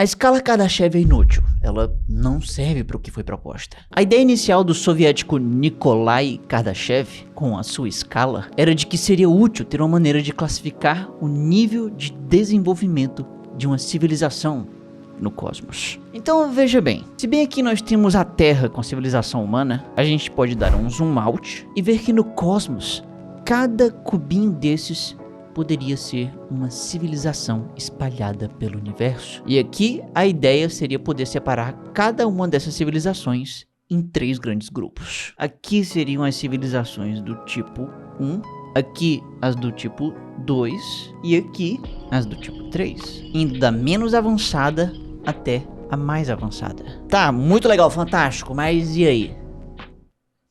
A escala Kardashev é inútil, ela não serve para o que foi proposta. A ideia inicial do soviético Nikolai Kardashev, com a sua escala, era de que seria útil ter uma maneira de classificar o nível de desenvolvimento de uma civilização no cosmos. Então veja bem, se bem aqui nós temos a Terra com a civilização humana, a gente pode dar um zoom out e ver que no cosmos, cada cubinho desses poderia ser uma civilização espalhada pelo universo. E aqui a ideia seria poder separar cada uma dessas civilizações em 3 grandes grupos. Aqui seriam as civilizações do tipo 1, aqui as do tipo 2 e aqui as do tipo 3, indo da menos avançada até a mais avançada. Tá, muito legal, fantástico, mas e aí?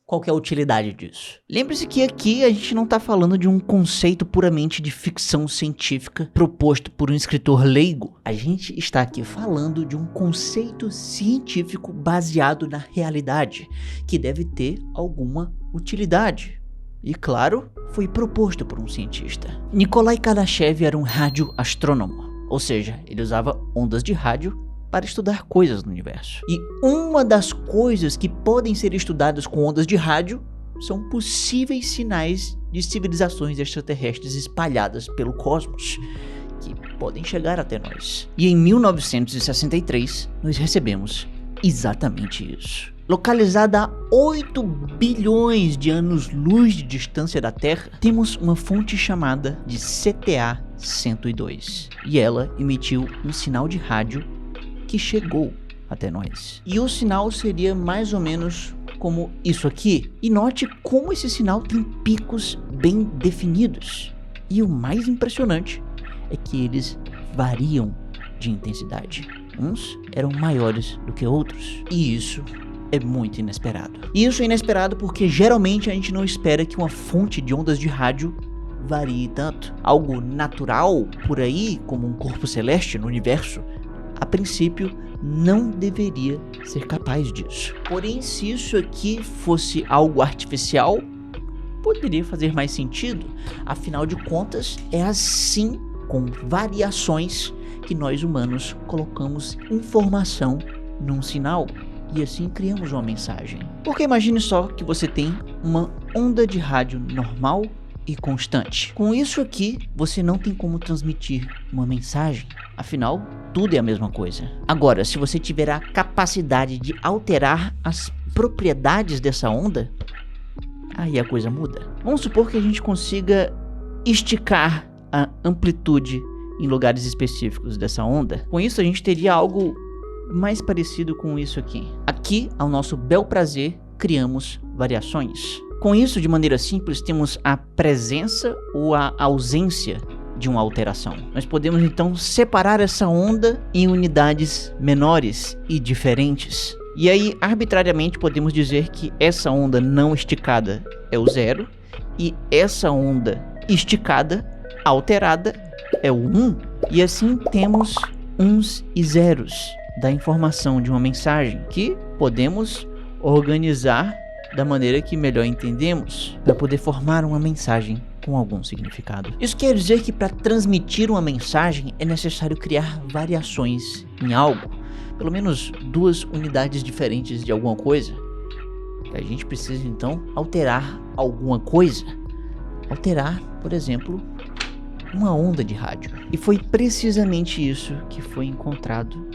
Qual que é a utilidade disso? Lembre-se que aqui a gente não está falando de um conceito puramente de ficção científica proposto por um escritor leigo. A gente está aqui falando de um conceito científico baseado na realidade, que deve ter alguma utilidade. E claro, foi proposto por um cientista. Nikolai Kardashev era um radioastrônomo, ou seja, ele usava ondas de rádio para estudar coisas no universo. E uma das coisas que podem ser estudadas com ondas de rádio são possíveis sinais de civilizações extraterrestres espalhadas pelo cosmos, que podem chegar até nós. E em 1963, nós recebemos exatamente isso. Localizada a 8 bilhões de anos-luz de distância da Terra, temos uma fonte chamada de CTA-102. E ela emitiu um sinal de rádio que chegou até nós. E o sinal seria mais ou menos como isso aqui. E note como esse sinal tem picos bem definidos. E o mais impressionante é que eles variam de intensidade. Uns eram maiores do que outros. E isso é muito inesperado. E isso é inesperado porque geralmente a gente não espera que uma fonte de ondas de rádio varie tanto. Algo natural por aí, como um corpo celeste no universo, a princípio não deveria ser capaz disso. Porém, se isso aqui fosse algo artificial, poderia fazer mais sentido. Afinal de contas, é assim, com variações, que nós humanos colocamos informação num sinal e assim criamos uma mensagem. Porque imagine só que você tem uma onda de rádio normal e constante. Com isso aqui, você não tem como transmitir uma mensagem. Afinal, tudo é a mesma coisa. Agora, se você tiver a capacidade de alterar as propriedades dessa onda, aí a coisa muda. Vamos supor que a gente consiga esticar a amplitude em lugares específicos dessa onda. Com isso, a gente teria algo mais parecido com isso aqui. Aqui, ao nosso bel prazer, criamos variações. Com isso, de maneira simples, temos a presença ou a ausência de uma alteração. Nós podemos então separar essa onda em unidades menores e diferentes. E aí, arbitrariamente, podemos dizer que essa onda não esticada é o 0 e essa onda esticada, alterada, é o 1. E assim temos uns e zeros da informação de uma mensagem que podemos organizar da maneira que melhor entendemos para poder formar uma mensagem com algum significado. Isso quer dizer que para transmitir uma mensagem é necessário criar variações em algo, pelo menos 2 unidades diferentes de alguma coisa. A gente precisa então alterar alguma coisa. Alterar, por exemplo, uma onda de rádio. E foi precisamente isso que foi encontrado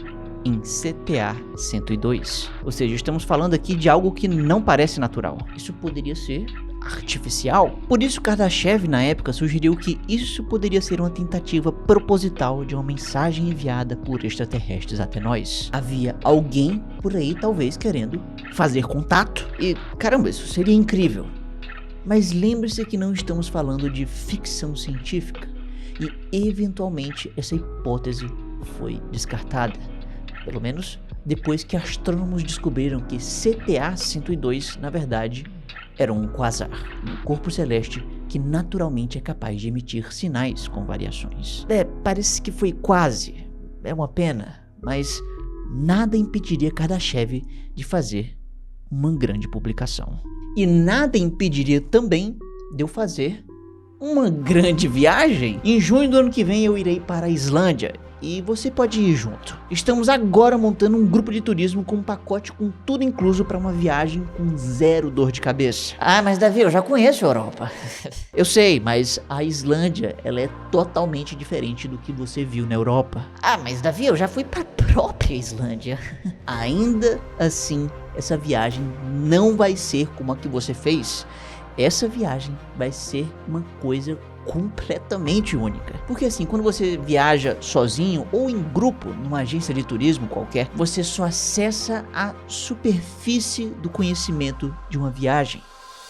em CTA-102. Ou seja, estamos falando aqui de algo que não parece natural. Isso poderia ser artificial. Por isso, Kardashev, na época, sugeriu que isso poderia ser uma tentativa proposital de uma mensagem enviada por extraterrestres até nós. Havia alguém por aí, talvez, querendo fazer contato. E, caramba, isso seria incrível. Mas lembre-se que não estamos falando de ficção científica. E, eventualmente, essa hipótese foi descartada. Pelo menos depois que astrônomos descobriram que CTA-102, na verdade, era um quasar, um corpo celeste que naturalmente é capaz de emitir sinais com variações. Parece que foi quase, é uma pena, mas nada impediria Kardashev de fazer uma grande publicação. E nada impediria também de eu fazer uma grande viagem. Em junho do ano que vem eu irei para a Islândia e você pode ir junto. Estamos agora montando um grupo de turismo com um pacote com tudo incluso para uma viagem com zero dor de cabeça. Ah, mas Davi, eu já conheço a Europa. Eu sei, mas a Islândia, ela é totalmente diferente do que você viu na Europa. Ah, mas Davi, eu já fui pra própria Islândia. Ainda assim, essa viagem não vai ser como a que você fez. Essa viagem vai ser uma coisa completamente única. Porque assim, quando você viaja sozinho ou em grupo, numa agência de turismo qualquer, você só acessa a superfície do conhecimento de uma viagem.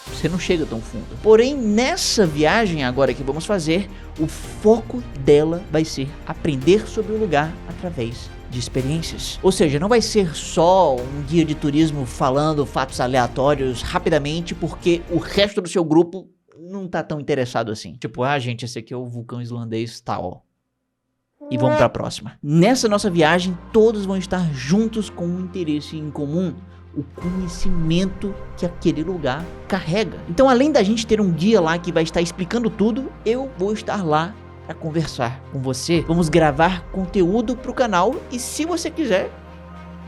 Você não chega tão fundo. Porém, nessa viagem agora que vamos fazer, o foco dela vai ser aprender sobre o lugar através de experiências. Ou seja, não vai ser só um guia de turismo falando fatos aleatórios rapidamente porque o resto do seu grupo não tá tão interessado assim. Tipo, gente, esse aqui é o vulcão islandês tal. E vamos pra próxima. Nessa nossa viagem, todos vão estar juntos com um interesse em comum. O conhecimento que aquele lugar carrega. Então, além da gente ter um guia lá que vai estar explicando tudo, eu vou estar lá para conversar com você. Vamos gravar conteúdo para o canal e, se você quiser,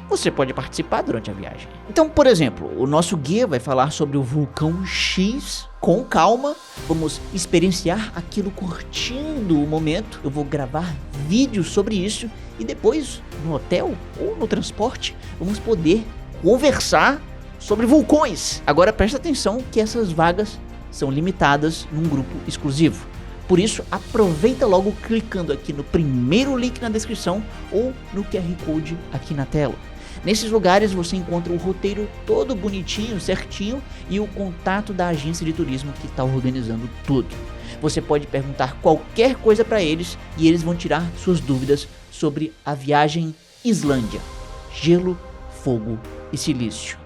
você pode participar durante a viagem. Então, por exemplo, o nosso guia vai falar sobre o vulcão X com calma. Vamos experienciar aquilo curtindo o momento. Eu vou gravar vídeos sobre isso e depois, no hotel ou no transporte, vamos poder conversar sobre vulcões. Agora presta atenção que essas vagas são limitadas num grupo exclusivo. Por isso, aproveita logo clicando aqui no primeiro link na descrição ou no QR Code aqui na tela. Nesses lugares você encontra o roteiro todo bonitinho, certinho e o contato da agência de turismo que está organizando tudo. Você pode perguntar qualquer coisa para eles e eles vão tirar suas dúvidas sobre a viagem Islândia. Gelo, fogo e silício.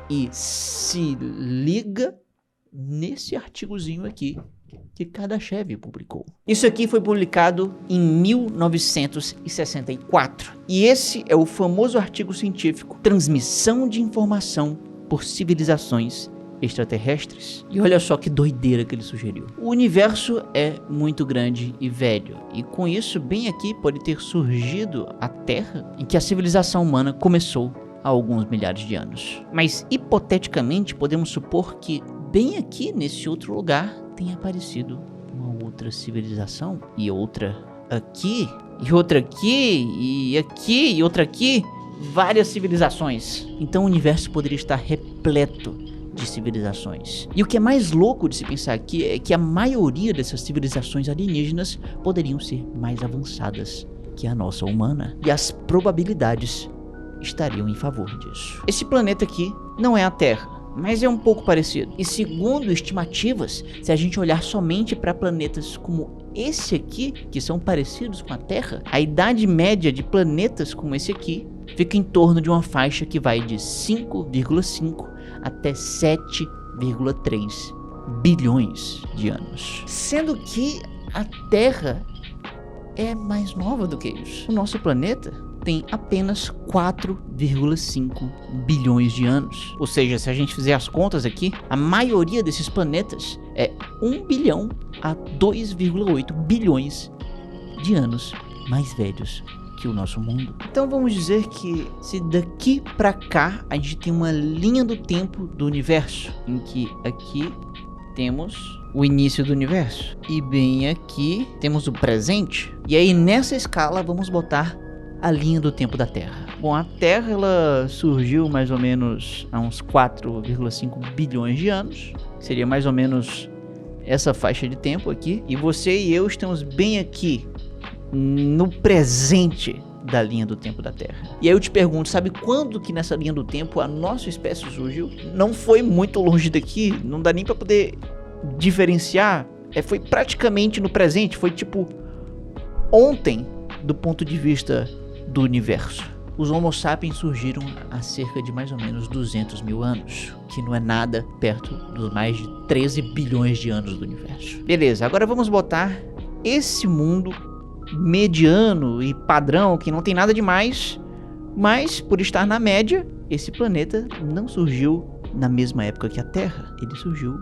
E se liga nesse artigozinho aqui que Kardashev publicou. Isso aqui foi publicado em 1964. E esse é o famoso artigo científico Transmissão de Informação por Civilizações Extraterrestres. E olha só que doideira que ele sugeriu. O universo é muito grande e velho. E com isso, bem aqui pode ter surgido a Terra em que a civilização humana começou há alguns milhares de anos. Mas, hipoteticamente, podemos supor que bem aqui, nesse outro lugar, tenha aparecido uma outra civilização. E outra aqui, e outra aqui, e aqui, e outra aqui. Várias civilizações. Então o universo poderia estar repleto de civilizações. E o que é mais louco de se pensar aqui é que a maioria dessas civilizações alienígenas poderiam ser mais avançadas que a nossa humana. E as probabilidades estariam em favor disso. Esse planeta aqui não é a Terra, mas é um pouco parecido. E segundo estimativas, se a gente olhar somente para planetas como esse aqui, que são parecidos com a Terra, a idade média de planetas como esse aqui fica em torno de uma faixa que vai de 5,5 até 7,3 bilhões de anos. Sendo que a Terra é mais nova do que isso. O nosso planeta tem apenas 4,5 bilhões de anos. Ou seja, se a gente fizer as contas aqui, a maioria desses planetas é 1 bilhão a 2,8 bilhões de anos mais velhos que o nosso mundo. Então vamos dizer que se daqui pra cá a gente tem uma linha do tempo do universo, em que aqui temos o início do universo e bem aqui temos o presente, e aí nessa escala vamos botar a linha do tempo da Terra. Bom, a Terra ela surgiu mais ou menos há uns 4,5 bilhões de anos, seria mais ou menos essa faixa de tempo aqui, e você e eu estamos bem aqui no presente da linha do tempo da Terra. E aí eu te pergunto, sabe quando que nessa linha do tempo a nossa espécie surgiu? Não foi muito longe daqui, não dá nem para poder diferenciar, foi praticamente no presente, foi tipo ontem do ponto de vista do universo. Os Homo sapiens surgiram há cerca de mais ou menos 200 mil anos, que não é nada perto dos mais de 13 bilhões de anos do universo. Beleza, agora vamos botar esse mundo mediano e padrão, que não tem nada demais, mas por estar na média, esse planeta não surgiu na mesma época que a Terra, ele surgiu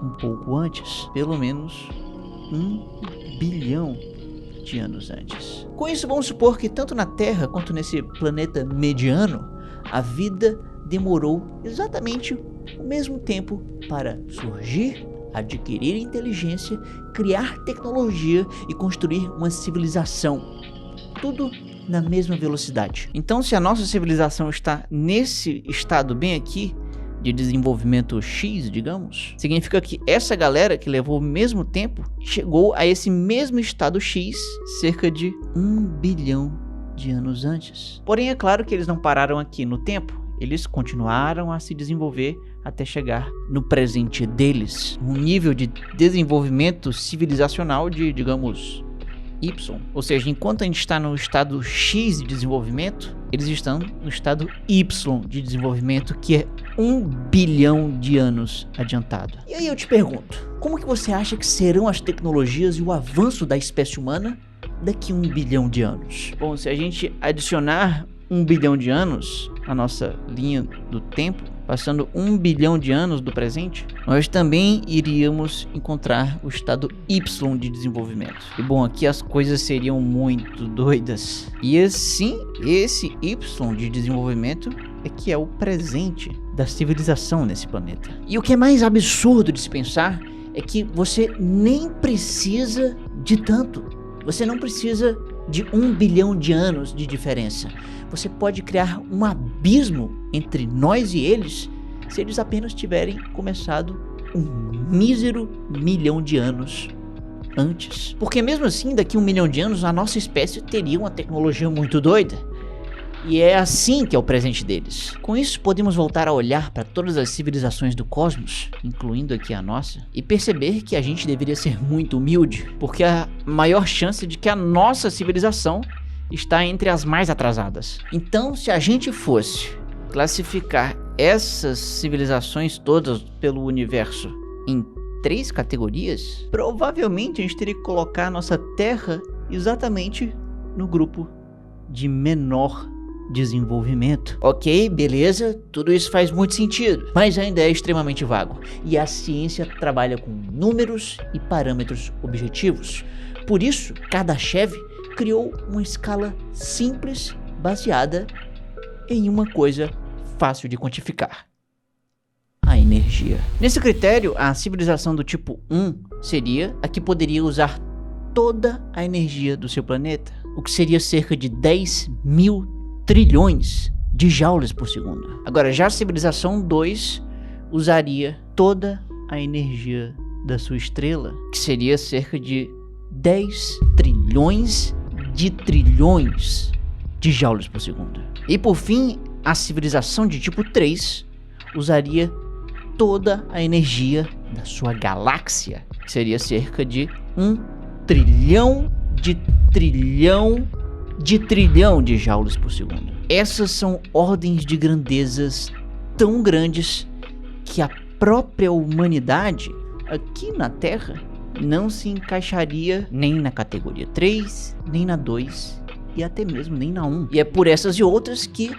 um pouco antes, pelo menos 1 bilhão de anos antes. Com isso, vamos supor que tanto na Terra quanto nesse planeta mediano, a vida demorou exatamente o mesmo tempo para surgir, adquirir inteligência, criar tecnologia e construir uma civilização. Tudo na mesma velocidade. Então, se a nossa civilização está nesse estado bem aqui, de desenvolvimento X, digamos, significa que essa galera que levou o mesmo tempo, chegou a esse mesmo estado X cerca de 1 bilhão de anos antes. Porém, é claro que eles não pararam aqui no tempo, eles continuaram a se desenvolver até chegar no presente deles, um nível de desenvolvimento civilizacional de, digamos, Y. Ou seja, enquanto a gente está no estado X de desenvolvimento, eles estão no estado Y de desenvolvimento, que é 1 bilhão de anos adiantado. E aí eu te pergunto, como que você acha que serão as tecnologias e o avanço da espécie humana daqui a 1 bilhão de anos? Bom, se a gente adicionar 1 bilhão de anos à nossa linha do tempo, passando 1 bilhão de anos do presente, nós também iríamos encontrar o estado Y de desenvolvimento. E bom, aqui as coisas seriam muito doidas. E assim, esse Y de desenvolvimento é que é o presente da civilização nesse planeta. E o que é mais absurdo de se pensar é que você nem precisa de tanto. Você não precisa de 1 bilhão de anos de diferença. Você pode criar um abismo entre nós e eles se eles apenas tiverem começado um mísero 1 milhão de anos antes. Porque mesmo assim, daqui a 1 milhão de anos, a nossa espécie teria uma tecnologia muito doida. E é assim que é o presente deles. Com isso, podemos voltar a olhar para todas as civilizações do cosmos, incluindo aqui a nossa, e perceber que a gente deveria ser muito humilde, porque a maior chance de que a nossa civilização está entre as mais atrasadas. Então, se a gente fosse classificar essas civilizações todas pelo universo em 3 categorias, provavelmente a gente teria que colocar a nossa Terra exatamente no grupo de menor desenvolvimento. Ok, beleza, tudo isso faz muito sentido, mas ainda é extremamente vago. E a ciência trabalha com números e parâmetros objetivos. Por isso, Kardashev criou uma escala simples baseada em uma coisa fácil de quantificar: a energia. Nesse critério, a civilização do tipo 1 seria a que poderia usar toda a energia do seu planeta, o que seria cerca de 10 mil trilhões de joules por segundo. Agora, já a civilização 2 usaria toda a energia da sua estrela, que seria cerca de 10 trilhões de joules por segundo. E por fim, a civilização de tipo 3 usaria toda a energia da sua galáxia, que seria cerca de 1 trilhão de joules por segundo. Essas são ordens de grandezas tão grandes que a própria humanidade aqui na Terra não se encaixaria nem na categoria 3, nem na 2 e até mesmo nem na 1. E é por essas e outras que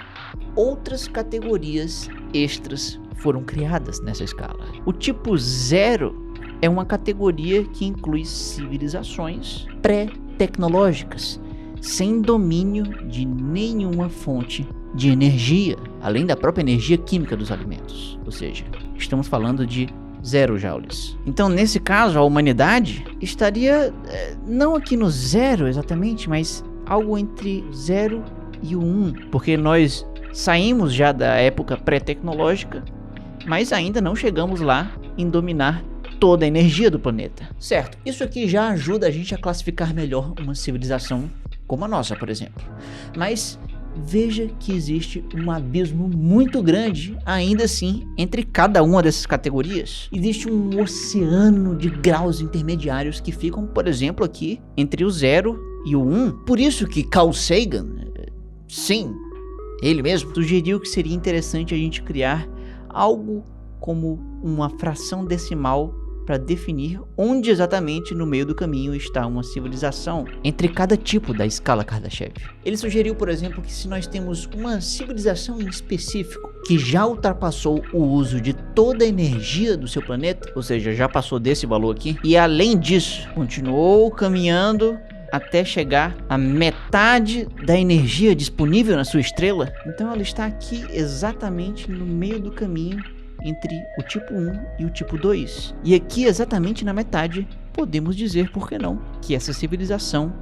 outras categorias extras foram criadas nessa escala. O tipo 0 é uma categoria que inclui civilizações pré-tecnológicas, sem domínio de nenhuma fonte de energia, além da própria energia química dos alimentos. Ou seja, estamos falando de 0 joules. Então, nesse caso, a humanidade estaria não aqui no 0 exatamente, mas algo entre 0 e o 1, porque nós saímos já da época pré-tecnológica, mas ainda não chegamos lá em dominar toda a energia do planeta. Certo, isso aqui já ajuda a gente a classificar melhor uma civilização como a nossa, por exemplo. Mas veja que existe um abismo muito grande, ainda assim, entre cada uma dessas categorias. Existe um oceano de graus intermediários que ficam, por exemplo, aqui entre o 0 e o 1. Por isso que Carl Sagan, sim, ele mesmo, sugeriu que seria interessante a gente criar algo como uma fração decimal para definir onde exatamente no meio do caminho está uma civilização entre cada tipo da escala Kardashev. Ele sugeriu, por exemplo, que se nós temos uma civilização em específico que já ultrapassou o uso de toda a energia do seu planeta, ou seja, já passou desse valor aqui, e além disso, continuou caminhando até chegar à metade da energia disponível na sua estrela. Então ela está aqui exatamente no meio do caminho entre o tipo 1 e o tipo 2. E aqui exatamente na metade, podemos dizer, por que não, que essa civilização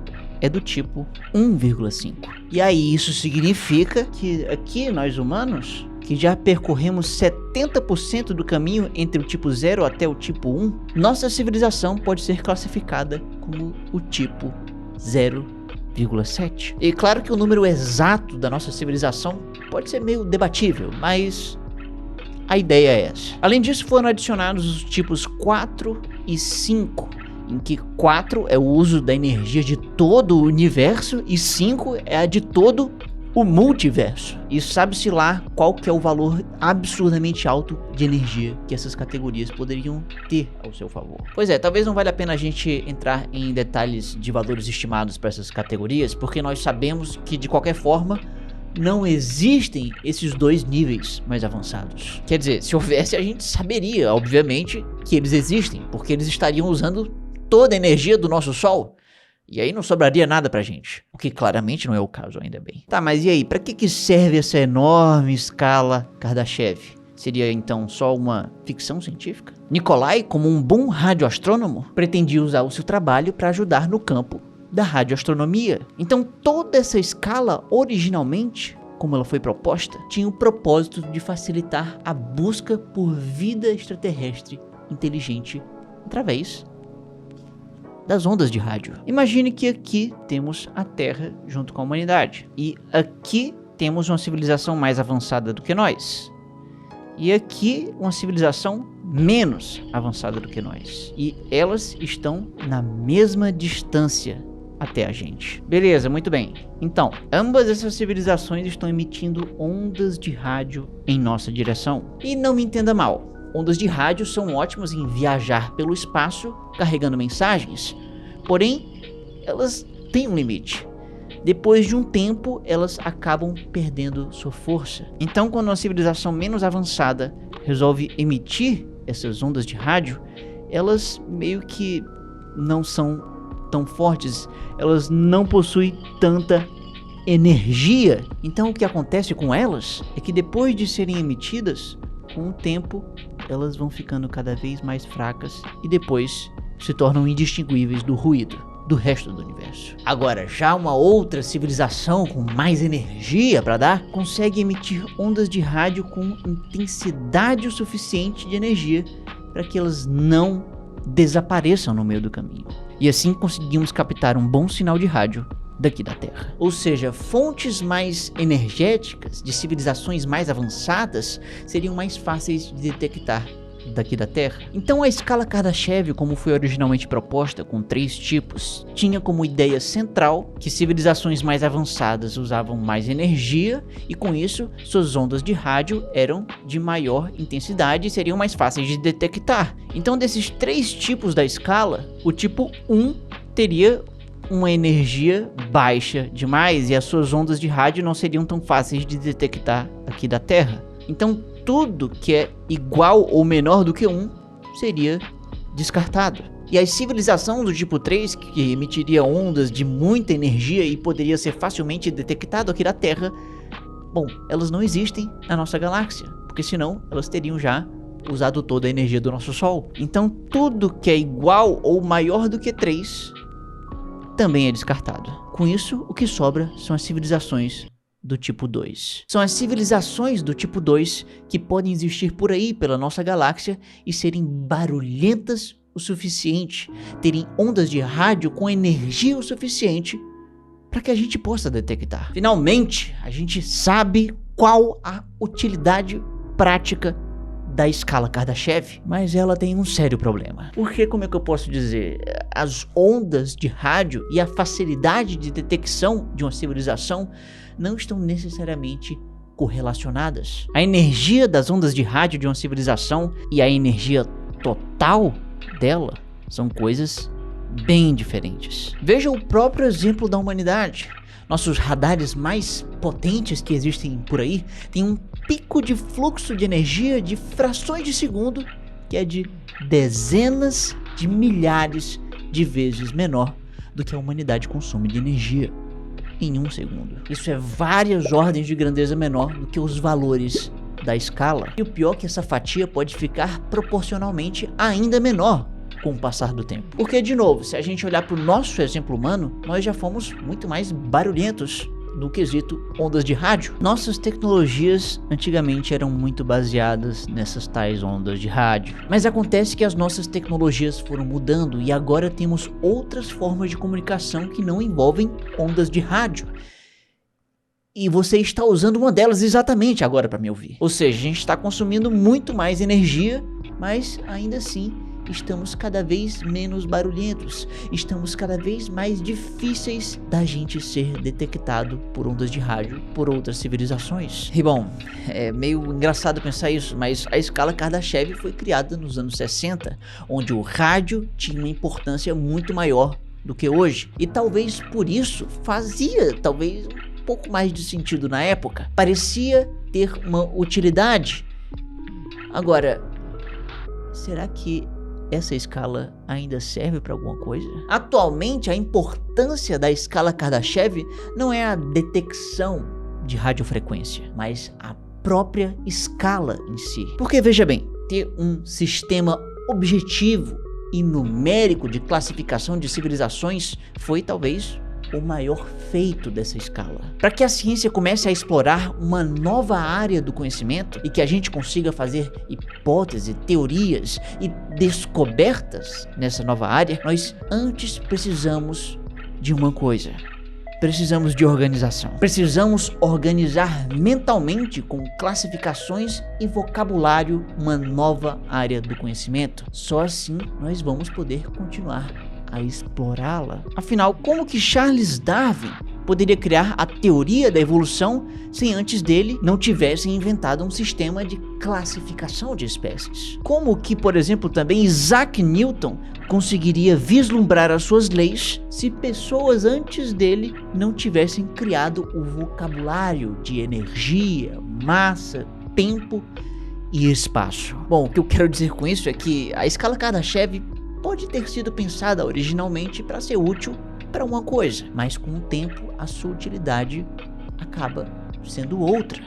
é do tipo 1,5. E aí isso significa que aqui nós humanos, que já percorremos 70% do caminho entre o tipo 0 até o tipo 1, nossa civilização pode ser classificada como o tipo 0,7. E claro que o número exato da nossa civilização pode ser meio debatível, mas a ideia é essa. Além disso, foram adicionados os tipos 4 e 5, em que 4 é o uso da energia de todo o universo e 5 é a de todo o multiverso. E sabe-se lá qual que é o valor absurdamente alto de energia que essas categorias poderiam ter ao seu favor. Pois é, talvez não valha a pena a gente entrar em detalhes de valores estimados para essas categorias, porque nós sabemos que de qualquer forma não existem esses dois níveis mais avançados. Quer dizer, se houvesse, a gente saberia, obviamente, que eles existem, porque eles estariam usando toda a energia do nosso Sol. E aí não sobraria nada pra gente. O que claramente não é o caso, ainda bem. Tá, mas e aí? Pra que serve essa enorme escala Kardashev? Seria então só uma ficção científica? Nikolai, como um bom radioastrônomo, pretendia usar o seu trabalho para ajudar no campo da radioastronomia. Então toda essa escala, originalmente, como ela foi proposta, tinha o propósito de facilitar a busca por vida extraterrestre inteligente através das ondas de rádio. Imagine que aqui temos a Terra junto com a humanidade. E aqui temos uma civilização mais avançada do que nós. E aqui uma civilização menos avançada do que nós. E elas estão na mesma distância até a gente. Beleza, muito bem. Então, ambas essas civilizações estão emitindo ondas de rádio em nossa direção. E não me entenda mal. Ondas de rádio são ótimas em viajar pelo espaço carregando mensagens, porém elas têm um limite. Depois de um tempo, elas acabam perdendo sua força. Então, quando uma civilização menos avançada resolve emitir essas ondas de rádio, elas meio que não são tão fortes, elas não possuem tanta energia. Então, o que acontece com elas é que depois de serem emitidas, com o tempo, elas vão ficando cada vez mais fracas e depois se tornam indistinguíveis do ruído do resto do universo. Agora, já uma outra civilização com mais energia para dar, consegue emitir ondas de rádio com intensidade o suficiente de energia para que elas não desapareçam no meio do caminho. E assim conseguimos captar um bom sinal de rádio daqui da Terra. Ou seja, fontes mais energéticas de civilizações mais avançadas seriam mais fáceis de detectar daqui da Terra. Então a escala Kardashev, como foi originalmente proposta, com 3 tipos, tinha como ideia central que civilizações mais avançadas usavam mais energia e com isso suas ondas de rádio eram de maior intensidade e seriam mais fáceis de detectar. Então desses 3 tipos da escala, o tipo 1 teria uma energia baixa demais e as suas ondas de rádio não seriam tão fáceis de detectar aqui da Terra. Então tudo que é igual ou menor do que 1 seria descartado. E a civilização do tipo 3, que emitiria ondas de muita energia e poderia ser facilmente detectado aqui da Terra, bom, elas não existem na nossa galáxia, porque senão elas teriam já usado toda a energia do nosso Sol. Então tudo que é igual ou maior do que 3 também é descartado. Com isso, o que sobra são as civilizações do tipo 2. São as civilizações do tipo 2 que podem existir por aí pela nossa galáxia e serem barulhentas o suficiente, terem ondas de rádio com energia o suficiente para que a gente possa detectar. Finalmente, a gente sabe qual a utilidade prática da escala Kardashev, mas ela tem um sério problema. Porque, como é que eu posso dizer, as ondas de rádio e a facilidade de detecção de uma civilização não estão necessariamente correlacionadas. A energia das ondas de rádio de uma civilização e a energia total dela são coisas bem diferentes. Veja o próprio exemplo da humanidade. Nossos radares mais potentes que existem por aí têm um pico de fluxo de energia de frações de segundo que é de dezenas de milhares de vezes menor do que a humanidade consome de energia em 1 segundo. Isso é várias ordens de grandeza menor do que os valores da escala. E o pior é que essa fatia pode ficar proporcionalmente ainda menor com o passar do tempo. Porque, de novo, se a gente olhar para o nosso exemplo humano, nós já fomos muito mais barulhentos no quesito ondas de rádio. Nossas tecnologias antigamente eram muito baseadas nessas tais ondas de rádio. Mas acontece que as nossas tecnologias foram mudando e agora temos outras formas de comunicação que não envolvem ondas de rádio. E você está usando uma delas exatamente agora para me ouvir. Ou seja, a gente está consumindo muito mais energia, mas ainda assim estamos cada vez menos barulhentos, estamos cada vez mais difíceis da gente ser detectado por ondas de rádio por outras civilizações. E bom, é meio engraçado pensar isso, mas a escala Kardashev foi criada nos anos 60, onde o rádio tinha uma importância muito maior do que hoje, e talvez por isso fazia talvez um pouco mais de sentido na época, parecia ter uma utilidade. Agora, será que essa escala ainda serve para alguma coisa? Atualmente, a importância da escala Kardashev não é a detecção de radiofrequência, mas a própria escala em si. Porque, veja bem, ter um sistema objetivo e numérico de classificação de civilizações foi talvez o maior feito dessa escala. Para que a ciência comece a explorar uma nova área do conhecimento e que a gente consiga fazer hipóteses, teorias e descobertas nessa nova área, nós antes precisamos de uma coisa. Precisamos de organização. Precisamos organizar mentalmente com classificações e vocabulário uma nova área do conhecimento. Só assim nós vamos poder continuar a explorá-la. Afinal, como que Charles Darwin poderia criar a teoria da evolução se antes dele não tivessem inventado um sistema de classificação de espécies? Como que, por exemplo, também Isaac Newton conseguiria vislumbrar as suas leis se pessoas antes dele não tivessem criado o vocabulário de energia, massa, tempo e espaço? Bom, o que eu quero dizer com isso é que a escala Kardashev pode ter sido pensada originalmente para ser útil para uma coisa, mas com o tempo a sua utilidade acaba sendo outra,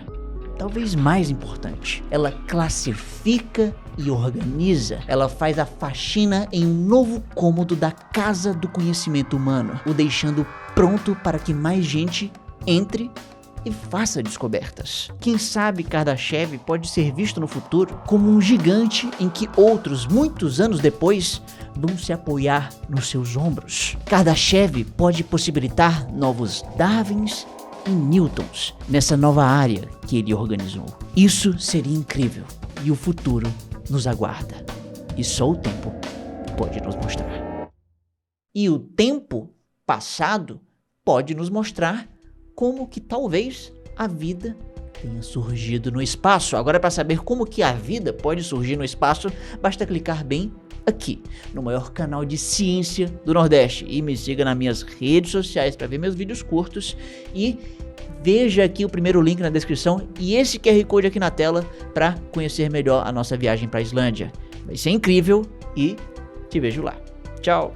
talvez mais importante. Ela classifica e organiza, ela faz a faxina em um novo cômodo da casa do conhecimento humano, o deixando pronto para que mais gente entre e faça descobertas. Quem sabe Kardashev pode ser visto no futuro como um gigante em que outros, muitos anos depois, vão se apoiar nos seus ombros. Kardashev pode possibilitar novos Darwins e Newtons nessa nova área que ele organizou. Isso seria incrível e o futuro nos aguarda. E só o tempo pode nos mostrar. E o tempo passado pode nos mostrar como que talvez a vida tenha surgido no espaço. Agora, para saber como que a vida pode surgir no espaço, basta clicar bem aqui, no maior canal de ciência do Nordeste. E me siga nas minhas redes sociais para ver meus vídeos curtos. E veja aqui o primeiro link na descrição e esse QR Code aqui na tela para conhecer melhor a nossa viagem para a Islândia. Vai ser incrível e te vejo lá. Tchau!